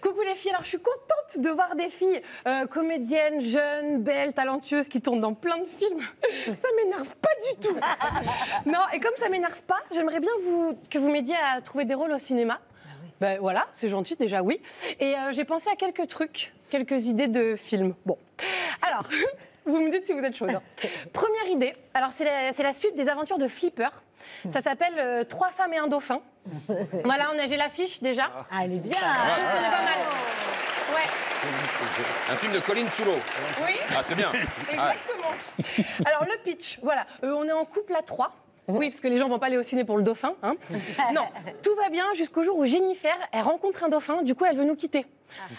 Coucou les filles, alors je suis contente de voir des filles comédiennes, jeunes, belles, talentueuses qui tournent dans plein de films. Ça m'énerve pas du tout. Non, et comme ça m'énerve pas, j'aimerais bien que vous m'aidiez à trouver des rôles au cinéma. Ben voilà, c'est gentil déjà, oui. Et j'ai pensé à quelques trucs, quelques idées de films. Bon, alors, vous me dites si vous êtes chaude. Première idée, alors c'est la suite des aventures de Flipper. Ça s'appelle 3 femmes et un dauphin. Voilà, j'ai l'affiche déjà. Ah, elle est bien. Je trouve qu'on est pas mal. Ouais. Un film de Colin Soulot. Oui. Ah, c'est bien. Exactement. Alors, le pitch, voilà. On est en couple à 3. Oui, parce que les gens vont pas aller au ciné pour le dauphin. Hein. Non, tout va bien jusqu'au jour où Jennifer, elle rencontre un dauphin. Du coup, elle veut nous quitter.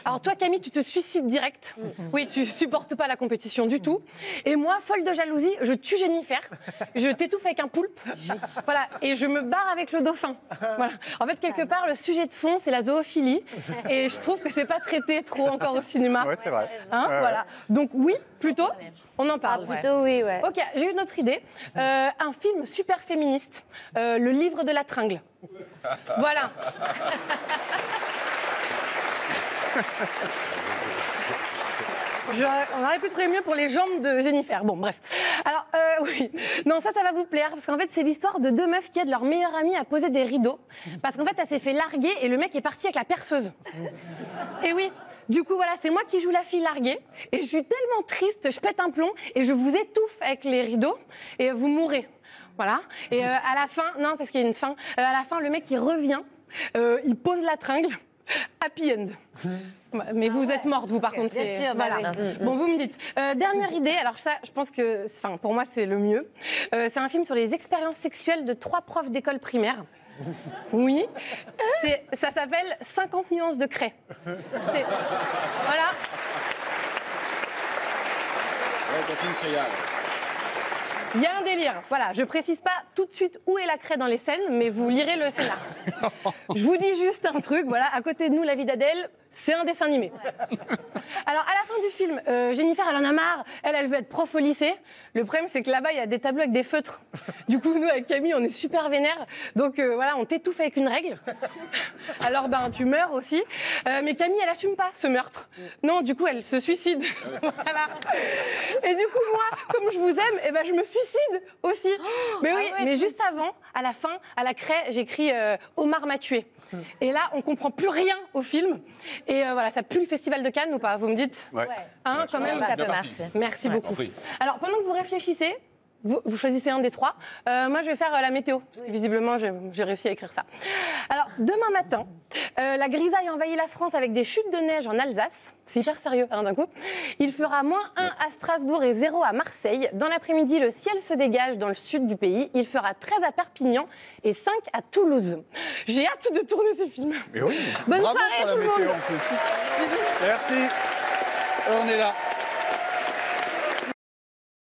Alors toi, Camille, tu te suicides direct. Oui, tu supportes pas la compétition du tout. Et moi, folle de jalousie, je tue Jennifer. Je t'étouffe avec un poulpe. Voilà, et je me barre avec le dauphin. Voilà. En fait, quelque part, le sujet de fond, c'est la zoophilie. Et je trouve que c'est pas traité trop encore au cinéma. Ouais, c'est vrai. Hein, voilà. Donc oui, plutôt, on en parle. Plutôt oui, ouais. Ok, j'ai une autre idée. Un film super féministe, Le livre de la tringle. Voilà. On aurait pu trouver mieux pour les jambes de Jennifer. Bon, bref. Alors, oui. Non, ça va vous plaire, parce qu'en fait, c'est l'histoire de 2 meufs qui aident leur meilleure amie à poser des rideaux. Parce qu'en fait, elle s'est fait larguer et le mec est parti avec la perceuse. Et oui. Du coup, voilà, c'est moi qui joue la fille larguée. Et je suis tellement triste, je pète un plomb et je vous étouffe avec les rideaux et vous mourrez. Voilà. Et à la fin, non, parce qu'il y a une fin, à la fin, le mec, il revient, il pose la tringle. Happy end. Mais vous êtes morte, vous, par contre. Bien sûr, voilà. Bon, vous me dites. Dernière idée, alors ça, je pense que, pour moi, c'est le mieux. C'est un film sur les expériences sexuelles de 3 profs d'école primaire. Oui. Ça s'appelle 50 nuances de craie. Voilà. Il y a un délire. Voilà, je précise pas tout de suite où est la craie dans les scènes, mais vous lirez le scénar. Je vous dis juste un truc, voilà, à côté de nous, La vie d'Adèle, c'est un dessin animé. Alors, à la fin du film, Jennifer, elle en a marre, elle veut être prof au lycée. Le problème, c'est que là-bas, il y a des tableaux avec des feutres. Du coup, nous, avec Camille, on est super vénères. Donc, voilà, on t'étouffe avec une règle. Alors, tu meurs aussi. Mais Camille, elle assume pas ce meurtre. Non, du coup, elle se suicide. Voilà. Et du coup, moi, comme je vous aime, je me suicide aussi. Mais oui, mais juste avant, à la fin, à la craie, j'écris Omar m'a tué. Et là, on comprend plus rien au film. Et voilà, ça pue le Festival de Cannes ou pas? Vous me dites? Ouais. Hein, quand même, Ça peut marcher. Merci beaucoup. Alors, pendant que vous réfléchissez, vous choisissez un des 3. Moi, je vais faire la météo, parce que visiblement, j'ai réussi à écrire ça. Alors, demain matin, la grisaille envahit la France avec des chutes de neige en Alsace. C'est hyper sérieux, hein, d'un coup. Il fera -1 à Strasbourg et 0 à Marseille. Dans l'après-midi, le ciel se dégage dans le sud du pays. Il fera 13 à Perpignan et 5 à Toulouse. J'ai hâte de tourner ce film. Mais oui. Bonne Bravo soirée, pour la tout le monde. météo, en plus. Merci. On est là.